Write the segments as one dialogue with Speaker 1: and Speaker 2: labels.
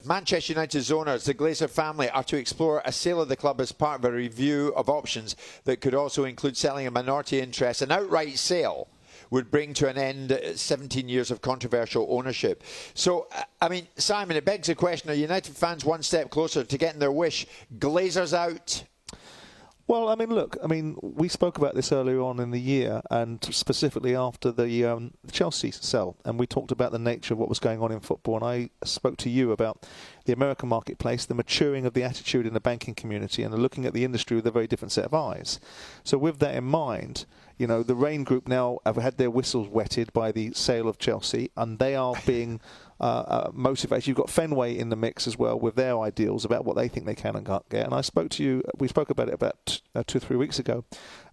Speaker 1: Manchester United's owners, the Glazer family, are to explore a sale of the club as part of a review of options that could also include selling a minority interest. An outright sale would bring to an end 17 years of controversial ownership. So, I mean, Simon, it begs the question, are United fans one step closer to getting their wish? Glazers out?
Speaker 2: Well, I mean, look, we spoke about this earlier on in the year, and specifically after the Chelsea sell, and we talked about the nature of what was going on in football, and I spoke to you about the American marketplace, the maturing of the attitude in the banking community, and looking at the industry with a very different set of eyes. So with that in mind, you know, the Rain Group now have had their whistles wetted by the sale of Chelsea, and they are being motivated. You've got Fenway in the mix as well with their ideals about what they think they can and can't get. And I spoke to you, we spoke about it about 2 or 3 weeks ago,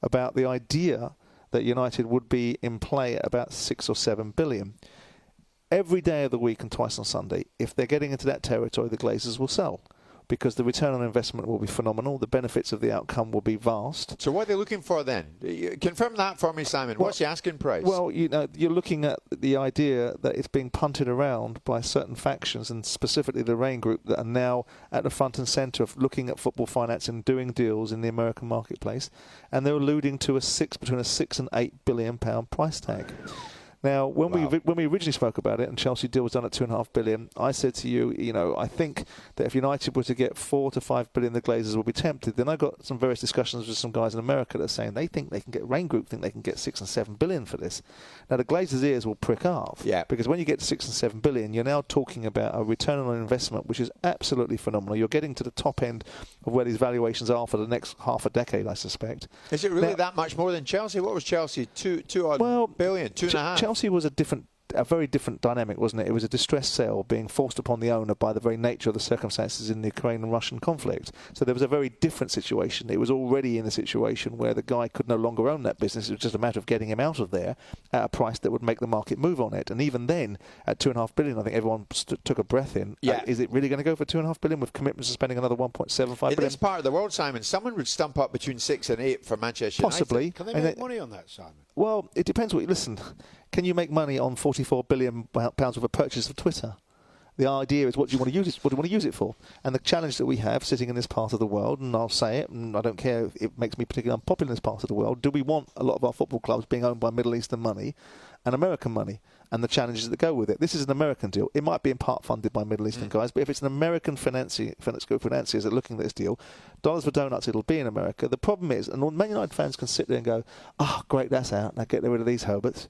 Speaker 2: about the idea that United would be in play at about 6 or 7 billion. Every day of the week and twice on Sunday, if they're getting into that territory, the Glazers will sell, because the return on investment will be phenomenal. The benefits of the outcome will be vast.
Speaker 1: So what are they looking for then? Confirm that for me, Simon. What's the asking price?
Speaker 2: Well, you know, you're looking at the idea that it's being punted around by certain factions, and specifically the Rain Group, that are now at the front and centre of looking at football finance and doing deals in the American marketplace. And they're alluding to between a 6 and 8 billion pound price tag. Now, when we originally spoke about it, and Chelsea deal was done at 2.5 billion, I said to you, you know, I think that if United were to get 4 to 5 billion, the Glazers will be tempted. Then I got some various discussions with some guys in America that are saying they think they can get, Rain Group think they can get 6 and 7 billion for this. Now, the Glazers' ears will prick up, because when you get to 6 and 7 billion, you're now talking about a return on investment which is absolutely phenomenal. You're getting to the top end of where these valuations are for the next half a decade, I suspect.
Speaker 1: Is it really that much more than Chelsea? What was Chelsea? Two odd billion, 2.5?
Speaker 2: Chelsea was a very different dynamic, wasn't it? It was a distressed sale being forced upon the owner by the very nature of the circumstances in the Ukraine and Russian conflict. So there was a very different situation. It was already in a situation where the guy could no longer own that business. It was just a matter of getting him out of there at a price that would make the market move on it. And even then, at 2.5 billion, I think everyone took a breath in. Is it really going to go for 2.5 billion with commitments to spending another 1.75 billion?
Speaker 1: In this part of the world, Simon, someone would stump up between 6 and 8 for Manchester United.
Speaker 2: Possibly.
Speaker 3: Can they make money on that, Simon?
Speaker 2: Well, it depends what you listen. Can you make money on 44 billion pounds worth of purchase of Twitter? The idea is, what do you want to use it? What do you want to use it for? And the challenge that we have sitting in this part of the world, and I'll say it, and I don't care if it makes me particularly unpopular in this part of the world, do we want a lot of our football clubs being owned by Middle Eastern money and American money, and the challenges that go with it? This is an American deal. It might be in part funded by Middle Eastern guys, but if it's an American financiers that are looking at this deal, dollars for donuts, it'll be in America. The problem is, and Man United fans can sit there and go, oh, great, that's out, now get rid of these Herberts.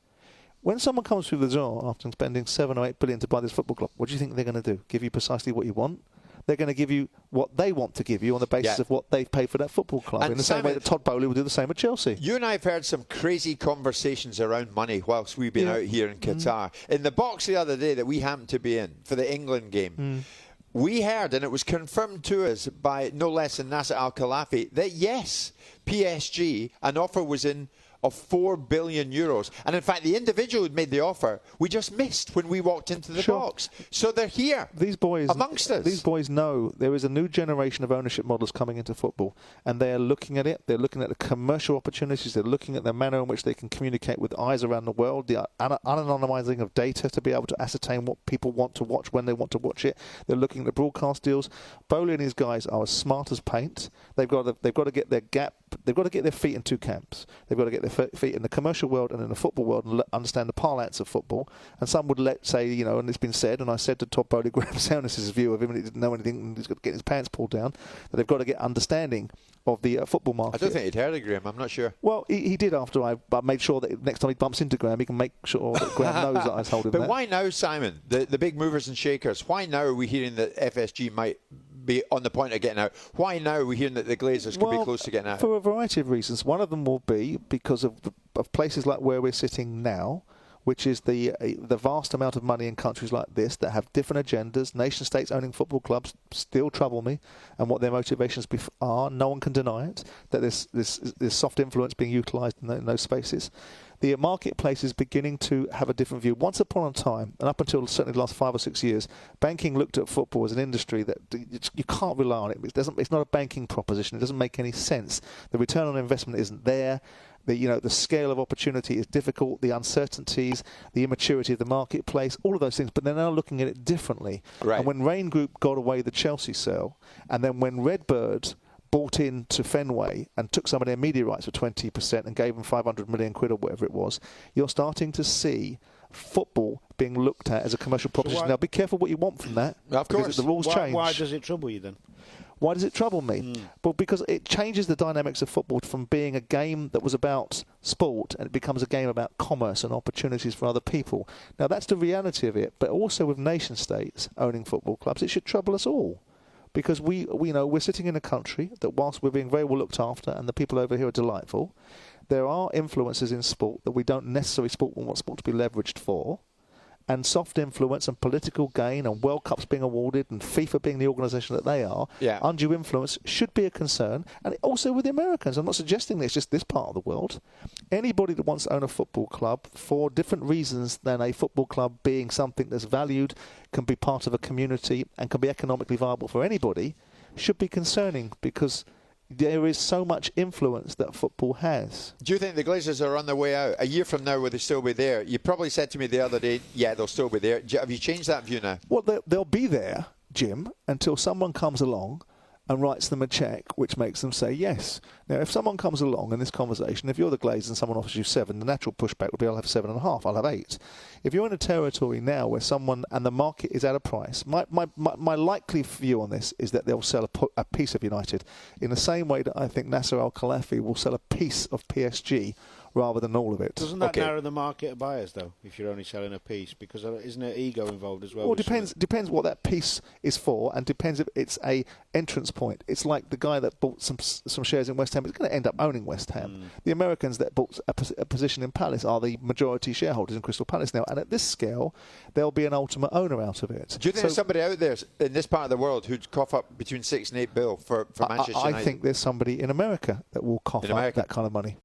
Speaker 2: When someone comes through the door after spending 7 or 8 billion to buy this football club, what do you think they're going to do? Give you precisely what you want? They're going to give you what they want to give you on the basis of what they've paid for that football club. And in the same way that Todd Bowley will do the same at Chelsea. You
Speaker 1: and I have heard some crazy conversations around money whilst we've been out here in Qatar. In the box the other day that we happened to be in for the England game, we heard, and it was confirmed to us by no less than Nasser Al-Khelafi, that yes, PSG, an offer was in of 4 billion euros. And in fact, the individual who made the offer, we just missed when we walked into the box. So they're here, these boys amongst us.
Speaker 2: These boys know there is a new generation of ownership models coming into football, and they are looking at it. They're looking at the commercial opportunities. They're looking at the manner in which they can communicate with eyes around the world, the anonymizing of data to be able to ascertain what people want to watch when they want to watch it. They're looking at the broadcast deals. Bowley and his guys are as smart as paint. They've got to get their gap. They've got to get their feet in two camps. They've got to get their feet in the commercial world and in the football world and understand the parlance of football. And some would say, you know, and it's been said, and I said to Todd Bowley, Graeme Souness' view of him, and he didn't know anything, and he's got to get his pants pulled down, that they've got to get understanding of the football market.
Speaker 1: I don't think he'd heard of Graeme, I'm not sure.
Speaker 2: Well, he did after I made sure that next time he bumps into Graeme, he can make sure that Graeme knows that I was holding
Speaker 1: But why now, Simon? The big movers and shakers, why now are we hearing that FSG might be on the point of getting out? Why now are we hearing that the Glazers could be close to getting out?
Speaker 2: For a variety of reasons. One of them will be because of places like where we're sitting now, which is the vast amount of money in countries like this that have different agendas. Nation states owning football clubs still trouble me, and what their motivations are. No one can deny it, that there's soft influence being utilised in those spaces. The marketplace is beginning to have a different view. Once upon a time, and up until certainly the last 5 or 6 years, banking looked at football as an industry that you can't rely on it. It's not a banking proposition. It doesn't make any sense. The return on investment isn't there. The scale of opportunity is difficult, the uncertainties, the immaturity of the marketplace, all of those things. But they're now looking at it differently.
Speaker 1: Right.
Speaker 2: And when Rain Group got away the Chelsea sale, and then when Redbird bought into Fenway and took some of their media rights for 20% and gave them 500 million quid or whatever it was, you're starting to see football being looked at as a commercial proposition. Now, be careful what you want from that.
Speaker 1: Of course.
Speaker 2: The rules change.
Speaker 3: Why does it trouble you then?
Speaker 2: Why does it trouble me? Well, because it changes the dynamics of football from being a game that was about sport, and it becomes a game about commerce and opportunities for other people. Now, that's the reality of it. But also with nation states owning football clubs, it should trouble us all. Because we know we're sitting in a country that, whilst we're being very well looked after and the people over here are delightful, there are influences in sport that we don't necessarily want sport to be leveraged for. And soft influence and political gain and World Cups being awarded and FIFA being the organisation that they are, undue influence should be a concern. And also with the Americans. I'm not suggesting that it's just this part of the world. Anybody that wants to own a football club for different reasons than a football club being something that's valued, can be part of a community and can be economically viable for anybody, should be concerning, because there is so much influence that football has.
Speaker 1: Do you think the Glazers are on their way out? A year from now, will they still be there? You probably said to me the other day, yeah, they'll still be there. Have you changed that view now?
Speaker 2: Well, they'll be there, Jim, until someone comes along and writes them a cheque which makes them say yes. Now, if someone comes along in this conversation, if you're the Glazers and someone offers you 7, the natural pushback would be, I'll have 7.5, I'll have 8. If you're in a territory now where someone, and the market is at a price, my likely view on this is that they'll sell a piece of United in the same way that I think Nasser Al-Khelaifi will sell a piece of PSG rather than all of it.
Speaker 3: Doesn't that narrow the market of buyers, though, if you're only selling a piece? Because isn't there ego involved as well?
Speaker 2: Well, depends what that piece is for, and depends if it's a entrance point. It's like the guy that bought some shares in West Ham is going to end up owning West Ham. The Americans that bought a position in Palace are the majority shareholders in Crystal Palace now, and at this scale, there'll be an ultimate owner out of it.
Speaker 1: Do you think there's somebody out there in this part of the world who'd cough up between 6 and 8 bill for Manchester United?
Speaker 2: I think there's somebody in America that will cough up that kind of money.